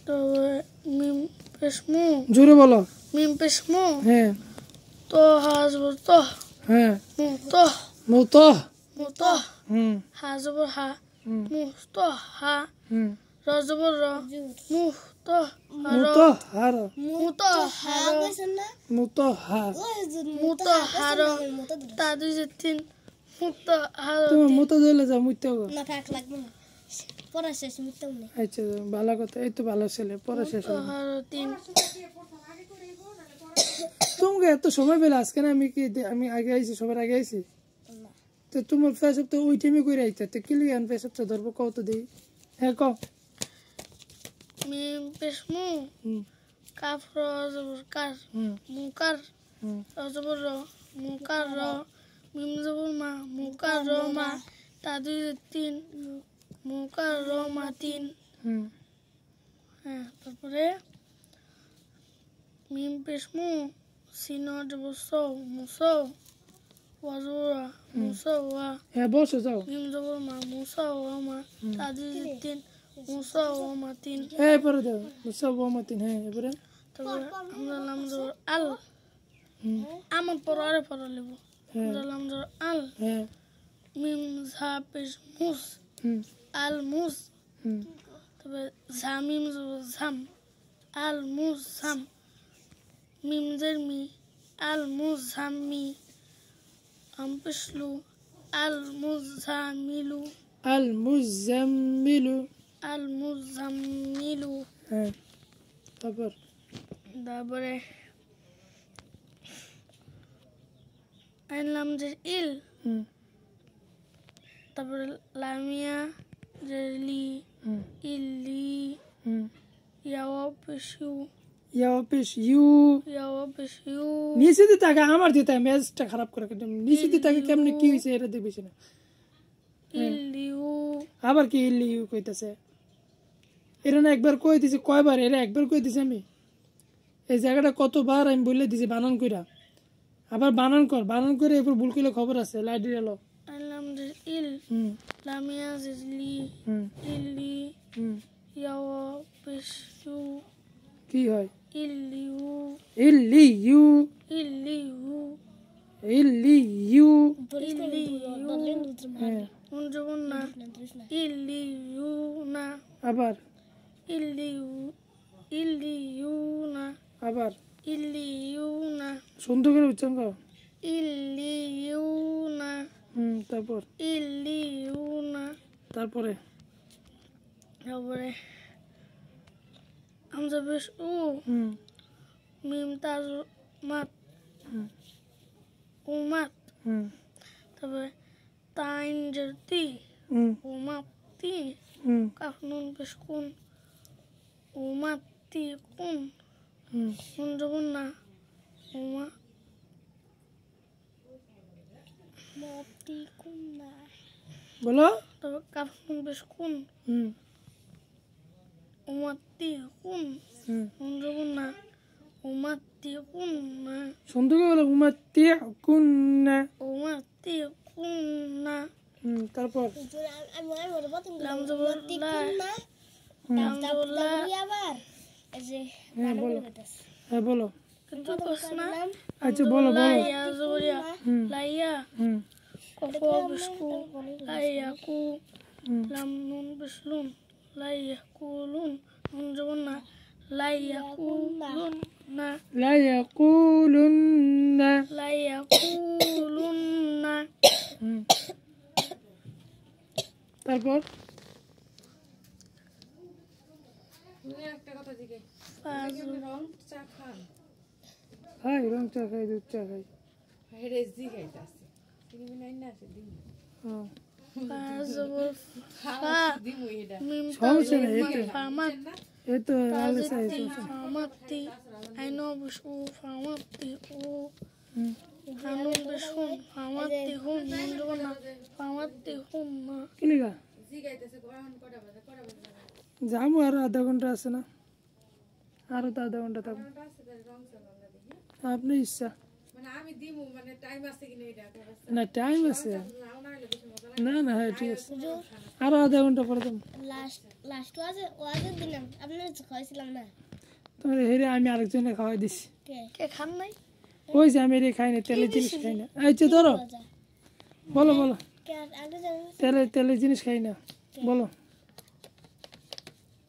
তো মিম পেশ মু জোরে বলো মিম পেশ মু হ্যাঁ তো হা জবর তো হ্যাঁ মু তো মুতাহ মু তো হা জবর হা মু তো হা র জবর র মু তো মুতাহহার মু তো হার মুতাহহার মু তো হার তা দুই যে তিন মু তো হার তুমি মুতা দিলে যাও মুইতে গো না থাক লাগবে না পড়া শেষ মিটতে না আচ্ছা ভালো কথা এই তো ভালো ছেলে পড়া শেষ হলো হার তিন তোমাকে এত সময় পেলে আজকে না আমি আগে আইছি সবার আগে আইছি তো তোমার ফেসব তো ওই টাইমে কইরা আইতা তো কি লিগান ফেসবটা ধরবো কত দেই হ্যাঁ কও মিম পেশ মু কাফ র জবর কার মুকার র জবর র মুকার র মিম জবর মা মুকার র মা তা দুই যে তিন মুকার র মা তিন হ্যাঁ তারপরে মিম পেশ মু সিন জবর সৌ মুসৌ ওয়া জবর ওয়া মুসৌ ওয়া হ্যাঁ বসো যাও মিম জবর মা মুসৌ ওয়া মা তা দুই যে তিন মুসৌ ওয়া মা তিন হ্যাঁ পরে দাও সব মাতিন হ্যাঁ এবারে তারপরে আমরা নাম জবর আল আমার পরে পড়া লেব আমরা নাম জবর আল হ্যাঁ মিম ঝা পেশ মুস আল মুস তারপরে ঝা মিম জবর ঝাম আল মুস ঝাম মিম জের মি আল মুস ঝাম মি আম পেশলু আল মুস ঝামিলু আল মুজাম্মিলু আল মুস ঝামিলু হ্যাঁ তারপর তারপরে আইনলাম যে ইল তারপরে লামিয়া যে লি ইল্লি ইয়াওয়া পেশু ইয়াও পেশ ইউ ইয়াওয়া পেশু নিচে দিতে আগে আমার দিতে মেজটা খারাপ করে নিচে দিতে আগে কেমনে কি হয়েছে এটা দেখবি না ইল্লিউ আবার কি ইল্লি ইউ কইতাছে এরা না একবার কই দিছে কয়বার এরা একবার কই দিছে আমি এই জায়গাটা কতবার আমি বলে দিছি বানান কইরা আবার বানান করে এরপর ভুল কইলে খবর আছে লাইট এলো আইনলাম যে ইল লামিয়া যে লি ইল্লি ইয়াওয়া পেশু কি হয় ইল্লিউ ইল্লি ইউ ইল্লিউ ইল্লি ইউ হ্যাঁ জবর না ইল্লিউ না আবার ইল্লিউ না আবার ইল্লিউ না সুন্দর করে উচ্চারণ করো ইল্লিউ না তারপর ইল্লিউ না তারপরে তারপরে আমজা বেশ উ মিম তাজ মাত উমাত তারপরে তাইন জর্তি উমাতি কাফ নুন বেশ কুন উমাতি কুন নুন জবর না উমা মতি কুন্না বলো তারপর কাফ নুন বেশ কুন উমাতি কুন নুন জবর না উমাতি কুন না সুন্দর করে বলো উমাত্তি কুন্না উমাতি কুন না তারপর আমি বলবো প্রথম লাম জবর লা লাম জবর লা আবার এই যে হ্যাঁ বলো হ্যাঁ বলো কিন্তু কস না আচ্ছা বলো বলো লাইয়া জবরিয়া লাইয়া কফ বিস্কু লাইয়া কু লাম নুন বিসলুন লাইয়া কুলুন নুন জবর না লাইয়া কুলুন না লা ইয়াকুলুন্না লাইয়া কুলুন না তারপর হাই রং চা খাই দুধ চা খাই সমস্যা নেই এই তো আলে চাই ফামাতি আইনো বিসু ফামাতি ও হানুন বিসুন ফামাতি হুন নুন জবর না ফামাতি হুন না কি লিগা যাবো আর আধা ঘন্টা আছে না আরো তো আধা ঘন্টা থাকবো আপনার ইচ্ছা না টাইম আছে না না হ্যাঁ ঠিক আছে আরো আধা ঘন্টা পরে দেবো লাস্ট ওয়াজের দিলাম আপনার খাইছিলাম না তোমার হেরে আমি আরেকজনে খাওয়াই দিছি কে খান নাই ওই যে আমি খাই না তেলের জিনিস খাই না আচ্ছা ধরো বলো বলো কে আগে জানেন তেলের জিনিস খাই না বলো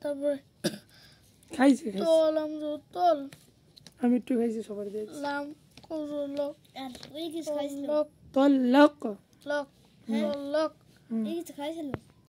তারপরে খাইছি তল আমজো তল আমি একটু খাইছি সবার দিয়ে লাম কুজু লক আর ওই কিছু খাইছিল লক তল লক লক লক এই কিছু খাইছিল